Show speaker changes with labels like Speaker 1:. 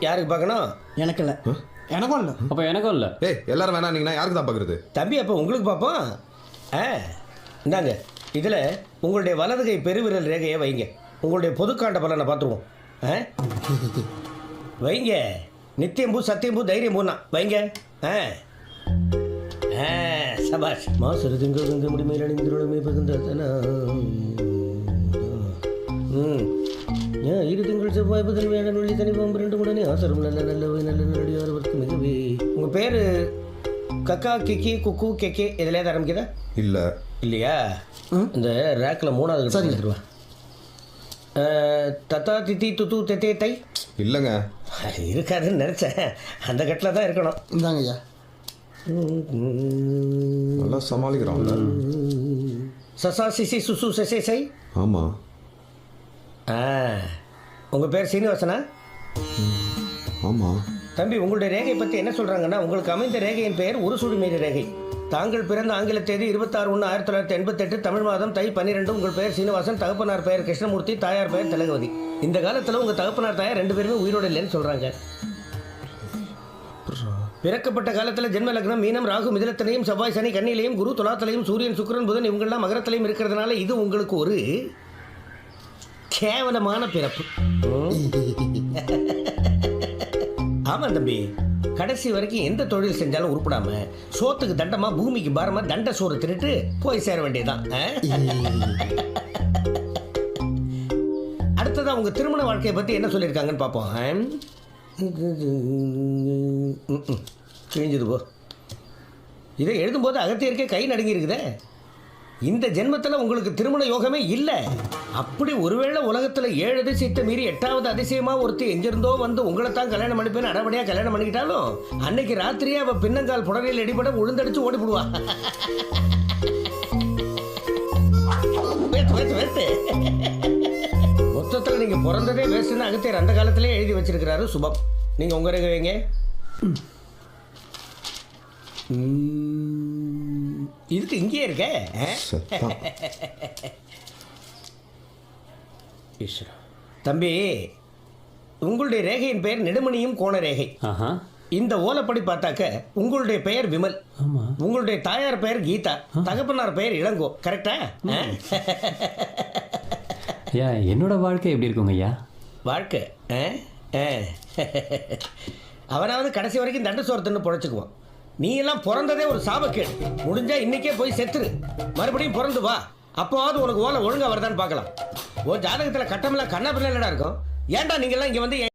Speaker 1: யாருக்கு பார்க்கணும்?
Speaker 2: எனக்கு இல்லை. எனக்கும் இல்லை.
Speaker 3: அப்போ எனக்கும் இல்லை.
Speaker 4: ஏய் எல்லாரும் வேணான்னீங்கன்னா யாருக்கு தான் பார்க்குறது?
Speaker 1: தம்பி அப்போ உங்களுக்கு பார்ப்போம். இந்தாங்க, இதில் உங்களுடைய வலது கை பெருவிரல் ரேகையை வைங்க. உங்களுடைய பொதுக்காண்ட பலனை பார்த்துருவோம். வைங்க. நித்தியம்பூ சத்தியம்பூ தைரியம்பூன்னா வைங்க. சபாஷ். மாசரு திங்கள் கங்கை முடிமையில் அணிந்திருமே பகுந்தனா. இரு திங்கள் செவ்வாய் புதன் வேடன் வெள்ளி தனி பாம்பு ரெண்டு உடனே ஆசரம் நல்ல நல்லவை நல்ல நல்லடியாரவருக்கு மிகவே. உங்கள் பேர் கக்கா கிக்கி குக்கு கெக்கே இதில் ஏதாவது ஆரம்பிக்குதா?
Speaker 4: இல்லை.
Speaker 1: இல்லையா? இந்த ரேக்கில் 3வது
Speaker 2: சரி
Speaker 1: எடுத்துருவா. தத்தா தித்தி துத்து தெத்தே தை
Speaker 4: இல்லைங்க.
Speaker 1: இருக்காதுன்னு நினச்சேன். அந்த கட்டில் தான் இருக்கணும்.
Speaker 2: இந்தாங்க ஐயா.
Speaker 4: நல்லா சமாளிக்கிறான்ல.
Speaker 1: சசா சிசி சுசு செசே சை.
Speaker 4: ஆமாம்.
Speaker 1: உங்கள் பேர் சீனிவாசனா?
Speaker 4: ஆமாம்.
Speaker 1: தம்பி உங்களுடைய ரேகை பற்றி என்ன சொல்கிறாங்கன்னா, உங்களுக்கு அமைந்த ரேகையின் பெயர் ஒரு சுடுமேரி ரேகை. தாங்கள் பிறந்த ஆங்கில தேதி 26/1/1988 தமிழ் மாதம் தை 12. உங்கள் பெயர் சீனிவாசன். தகப்பனார் பெயர் கிருஷ்ணமூர்த்தி. தாயார் பெயர் திலகவதி. இந்த காலத்தில் உங்கள் தகப்பனார் தாயார் 2 பேருமே உயிரோடு இல்லைன்னு சொல்கிறாங்க. பிறக்கப்பட்ட காலத்தில் ஜென்ம லக்னம் மீனம், ராகு மிதுனத்திலையும், செவ்வாய் சனி கன்னியிலையும், குரு துலாத்திலையும், சூரியன் சுக்கிரன் புதன் இவங்கெல்லாம் மகரத்திலையும் இருக்கிறதுனால இது உங்களுக்கு ஒரு கேவலமான பிறப்பு. ஆமாம் தம்பி, கடைசி வரைக்கும் எந்த தொழில் செஞ்சாலும் உருப்படாம சோத்துக்கு தண்டமா பூமிக்கு பாரமா தண்ட சோறு தின்னுட்டு போய் சேர வேண்டியதுதான். அடுத்ததான் உங்க திருமண வாழ்க்கையை பத்தி என்ன சொல்லியிருக்காங்கன்னு பார்ப்போம். கிழிஞ்சது போ. இதை எழுதும்போது அகத்தியருக்கே கை நடுங்கி இருக்குதே. இந்த ஜென்மத்தில் உங்களுக்கு திருமண யோகமே இல்லை. அப்படி ஒருவேளை உலகத்தில் 7 அதிசயத்தை மீறி 8வது அதிசயமாக ஒருத்தர் எங்கிருந்தோ வந்து உங்களை தான் கல்யாணம் பண்ணிப்பேன்னு அடபடியாக கல்யாணம் பண்ணிக்கிட்டாலும் அன்னைக்கு ராத்திரியே அவள் பின்னங்கால் புடவையில் அடிபட உழுந்தடிச்சு ஓடி போடுவா. மொத்தத்தில் நீங்கள் பிறந்ததே வேஸ்ட்டுன்னு அகத்தியர் அந்த காலத்திலே எழுதி வச்சிருக்கிறாரு. சுபம், நீங்கள் உங்கள் ரேகை வைங்க. இதுக்கு இங்கேயே இருக்க. தம்பி உங்களுடைய ரேகையின் பெயர் நெடுமணியும் கோண ரேகை. இந்த ஓலைப்படி பார்த்தாக்க உங்களுடைய பெயர் விமல். உங்களுடைய தாயார் பெயர் கீதா. தகப்பனார் பெயர் இளங்கோ. கரெக்டா?
Speaker 3: ஐயா என்னோட வாழ்க்கை எப்படி இருக்குங்க ஐயா?
Speaker 1: வாழ்க்கை அவனாவது கடைசி வரைக்கும் தண்டு சோரத்துன்னு பொழைச்சுக்குவான். நீ எல்லாம் பிறந்ததே ஒரு சாபக்கேடு. முடிஞ்சா இன்னைக்கே போய் செத்துரு. மறுபடியும் பிறந்து வா. அப்போவாவது உனக்கு ஓலை ஒழுங்கா வருதான்னு பார்க்கலாம். ஒரு ஜாதகத்தில் கட்டமெல்லாம் கண்ணா பிள்ளை இருக்கும். ஏன்டா நீங்கள்லாம் இங்கே வந்து